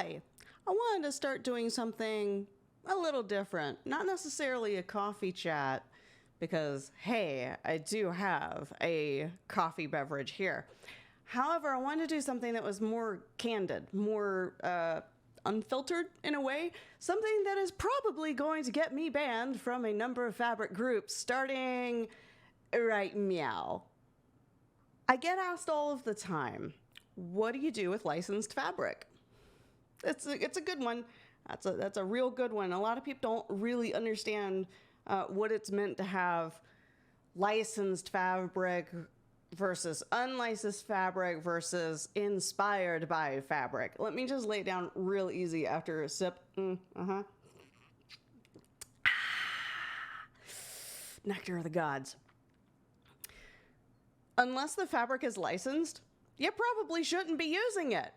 hi, I wanted to start doing something a little different. Not necessarily a coffee chat, because, hey, I do have a coffee beverage here. However, I wanted to do something that was more candid, more unfiltered in a way, something that is probably going to get me banned from a number of fabric groups starting right meow. I get asked all of the time, what do you do with licensed fabric? It's a good one. That's a real good one. A lot of people don't really understand what it's meant to have licensed fabric versus unlicensed fabric versus inspired by fabric. Let me just lay it down real easy after a sip. Nectar of the gods. Unless the fabric is licensed, you probably shouldn't be using it,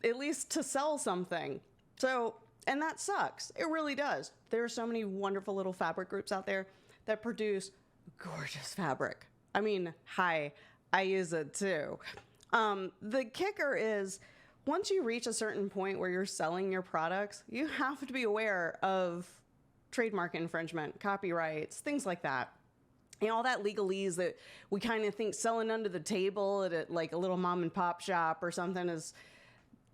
at least to sell something. So, and that sucks. It really does. There are so many wonderful little fabric groups out there that produce gorgeous fabric. I mean, hi, I use it too. The kicker is, once you reach a certain point where you're selling your products, you have to be aware of trademark infringement, copyrights, things like that. You know, all that legalese that we kind of think selling under the table at like a little mom and pop shop or something is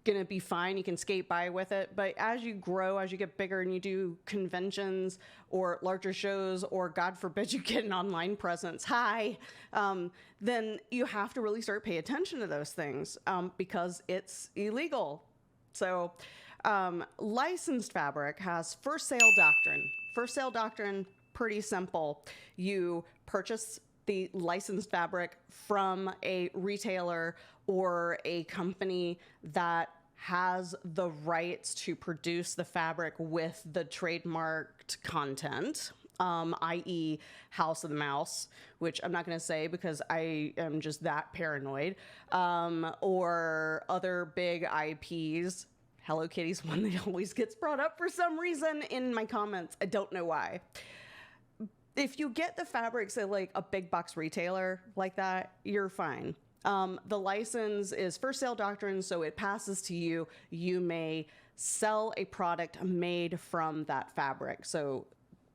gonna be fine. You can skate by with it. But as you grow, as you get bigger and you do conventions or larger shows, or God forbid you get an online presence, then you have to really start paying attention to those things because it's illegal. So licensed fabric has first sale doctrine. First sale doctrine, pretty simple. You purchase the licensed fabric from a retailer or a company that has the rights to produce the fabric with the trademarked content, i.e. House of the Mouse, which I'm not going to say because I am just that paranoid, or other big IPs. Hello Kitty's one that always gets brought up for some reason in my comments. I don't know why. If you get the fabrics at like a big box retailer like that, you're fine. The license is first sale doctrine, so it passes to you. You may sell a product made from that fabric. So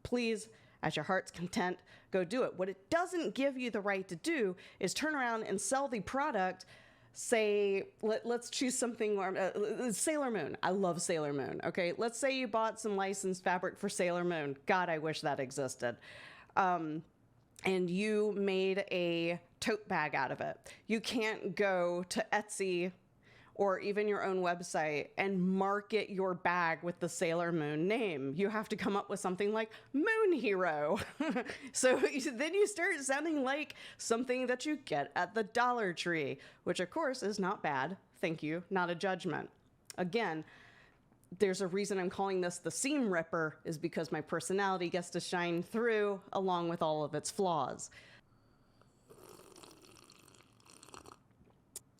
please, at your heart's content, go do it. What it doesn't give you the right to do is turn around and sell the product. Say, let's choose something, Sailor Moon. I love Sailor Moon, okay? Let's say you bought some licensed fabric for Sailor Moon. God, I wish that existed. And you made a tote bag out of it. You can't go to Etsy or even your own website and market your bag with the Sailor Moon name. You have to come up with something like Moon Hero. So then you start sounding like something that you get at the Dollar Tree, which of course is not bad. Thank you, not a judgment. Again, there's a reason I'm calling this the Seam Ripper, is because my personality gets to shine through along with all of its flaws.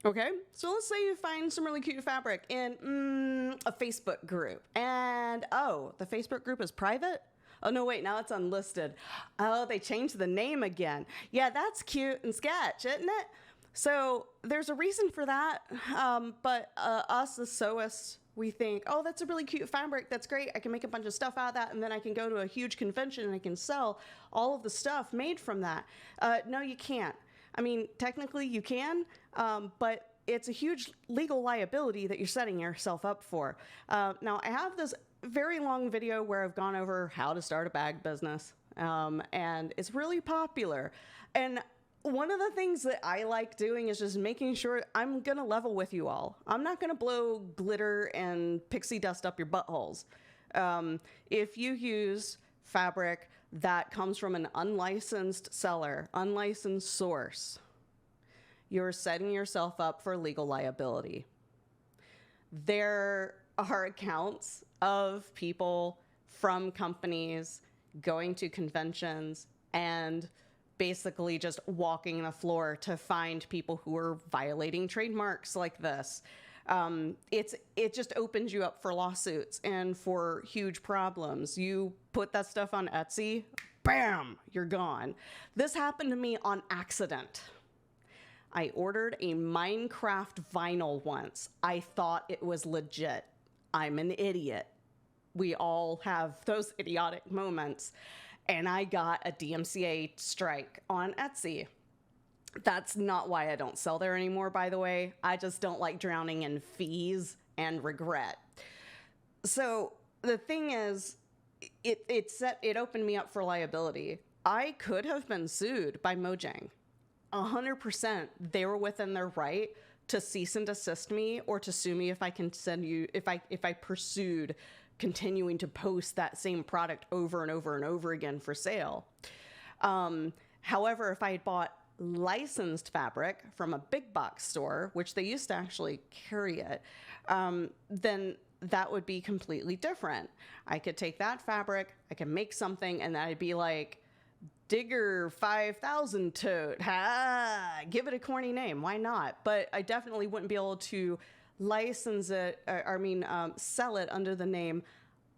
Okay, so let's say you find some really cute fabric in a Facebook group, and oh, the Facebook group is private? Oh no, wait, now it's unlisted. Oh, they changed the name again. Yeah, that's cute and sketch, isn't it? So there's a reason for that, but us as sewists, we think, oh, that's a really cute fabric. That's great. I can make a bunch of stuff out of that, and then I can go to a huge convention and I can sell all of the stuff made from that. No, you can't. I mean, technically you can, but it's a huge legal liability that you're setting yourself up for. Now, I have this very long video where I've gone over how to start a bag business, and it's really popular. And one of the things that I like doing is just making sure I'm going to level with you all. I'm not going to blow glitter and pixie dust up your buttholes. If you use fabric that comes from an unlicensed seller, unlicensed source, you're setting yourself up for legal liability. There are accounts of people from companies going to conventions and basically just walking the floor to find people who are violating trademarks like this. It just opens you up for lawsuits and for huge problems. You put that stuff on Etsy, bam, you're gone. This happened to me on accident. I ordered a Minecraft vinyl once. I thought it was legit. I'm an idiot. We all have those idiotic moments. And I got a DMCA strike on Etsy. That's not why I don't sell there anymore, by the way. I just don't like drowning in fees and regret. So the thing is, it opened me up for liability. I could have been sued by Mojang. 100%, they were within their right to cease and desist me or to sue me if I pursued continuing to post that same product over and over and over again for sale. However, if I had bought licensed fabric from a big box store, which they used to actually carry it, then that would be completely different. I could take that fabric, I could make something, and that'd be like Digger 5000 tote. Give it a corny name. Why not? But I definitely wouldn't be able to license it, sell it under the name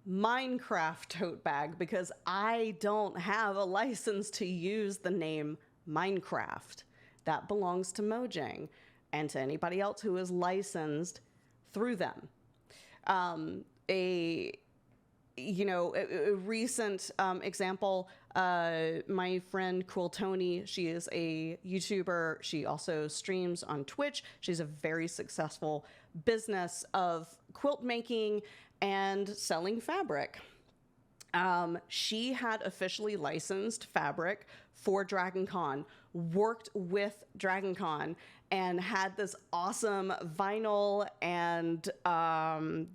Minecraft tote bag because I don't have a license to use the name Minecraft. That belongs to Mojang and to anybody else who is licensed through them. A recent example, my friend Cool Tony, she is a YouTuber. She also streams on Twitch. She's a very successful business of quilt making and selling fabric. She had officially licensed fabric for Dragon Con, worked with Dragon Con, and had this awesome vinyl and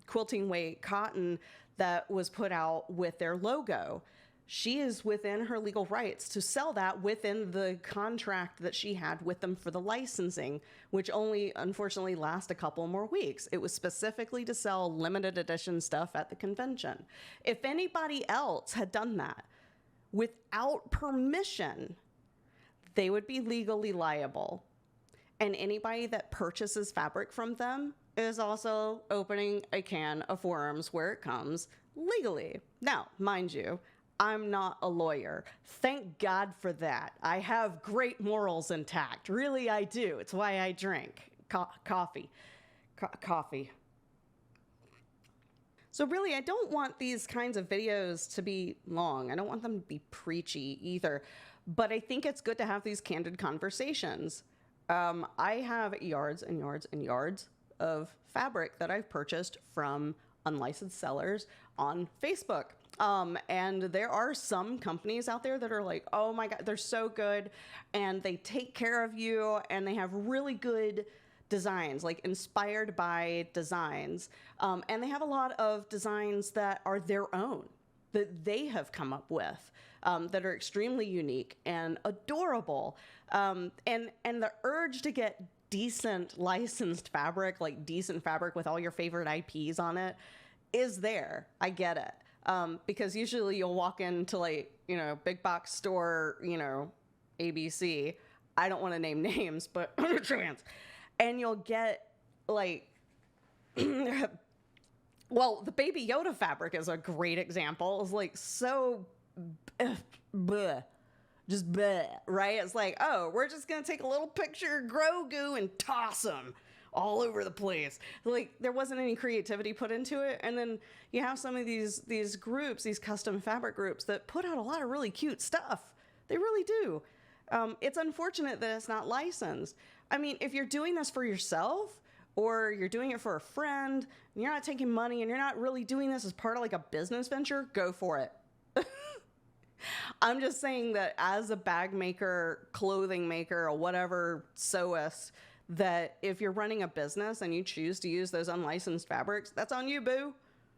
quilting weight cotton that was put out with their logo. She is within her legal rights to sell that within the contract that she had with them for the licensing, which only unfortunately lasts a couple more weeks. It was specifically to sell limited edition stuff at the convention. If anybody else had done that without permission, they would be legally liable. And anybody that purchases fabric from them is also opening a can of worms where it comes legally. Now, mind you, I'm not a lawyer. Thank God for that. I have great morals intact. Really, I do. It's why I drink coffee. So really, I don't want these kinds of videos to be long. I don't want them to be preachy either. But I think it's good to have these candid conversations. I have yards and yards and yards of fabric that I've purchased from unlicensed sellers on Facebook. And there are some companies out there that are like, oh my God, they're so good. And they take care of you and they have really good designs, like inspired by designs. And they have a lot of designs that are their own, that they have come up with, that are extremely unique and adorable. And the urge to get decent licensed fabric, like decent fabric with all your favorite IPs on it, is there. I get it. Because usually you'll walk into big box store, ABC. I don't want to name names, but trans. And you'll get well, the Baby Yoda fabric is a great example. It's like so bleh. Just bleh, right? It's like, oh, we're just going to take a little picture of Grogu and toss him all over the place. Like, there wasn't any creativity put into it. And then you have some of these groups, these custom fabric groups that put out a lot of really cute stuff. They really do. It's unfortunate that it's not licensed. I mean, if you're doing this for yourself or you're doing it for a friend and you're not taking money and you're not really doing this as part of like a business venture, go for it. I'm just saying that as a bag maker, clothing maker, or whatever sewist, that if you're running a business and you choose to use those unlicensed fabrics, that's on you, boo.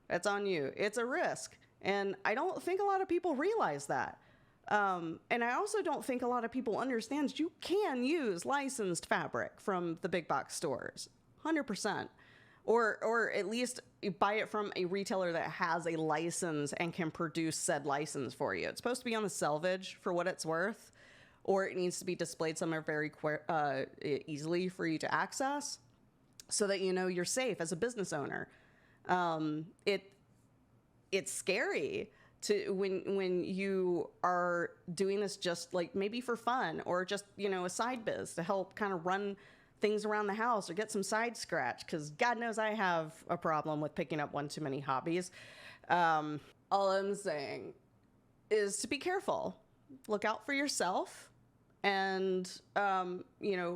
That's on you. It's a risk. And I don't think a lot of people realize that. And I also don't think a lot of people understand you can use licensed fabric from the big box stores, 100%. Or at least buy it from a retailer that has a license and can produce said license for you. It's supposed to be on the selvage for what it's worth, or it needs to be displayed somewhere very easily for you to access so that you know you're safe as a business owner. It's scary to when you are doing this just like maybe for fun or just, a side biz to help kind of run things around the house or get some side scratch, because God knows I have a problem with picking up one too many hobbies. All I'm saying is to be careful. Look out for yourself, and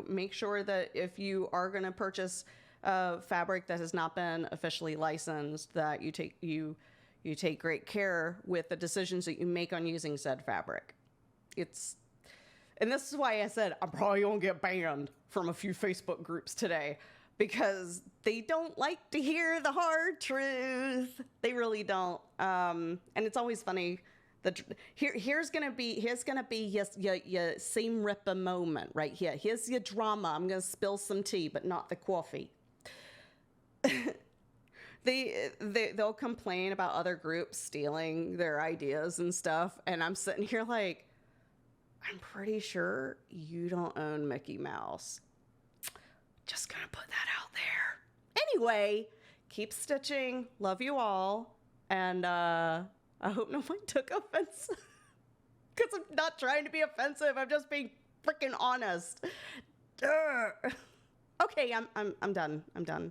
make sure that if you are going to purchase fabric that has not been officially licensed, that you take great care with the decisions that you make on using said fabric. And this is why I said I'm probably gonna get banned from a few Facebook groups today, because they don't like to hear the hard truth. They really don't. And it's always funny that here's gonna be your Seamrippin moment right here. Here's your drama. I'm gonna spill some tea, but not the coffee. They'll complain about other groups stealing their ideas and stuff, and I'm sitting here like, I'm pretty sure you don't own Mickey Mouse. Just gonna put that out there. Anyway, keep stitching. Love you all. And I hope no one took offense. Because I'm not trying to be offensive. I'm just being freaking honest. Okay, I'm done. I'm done.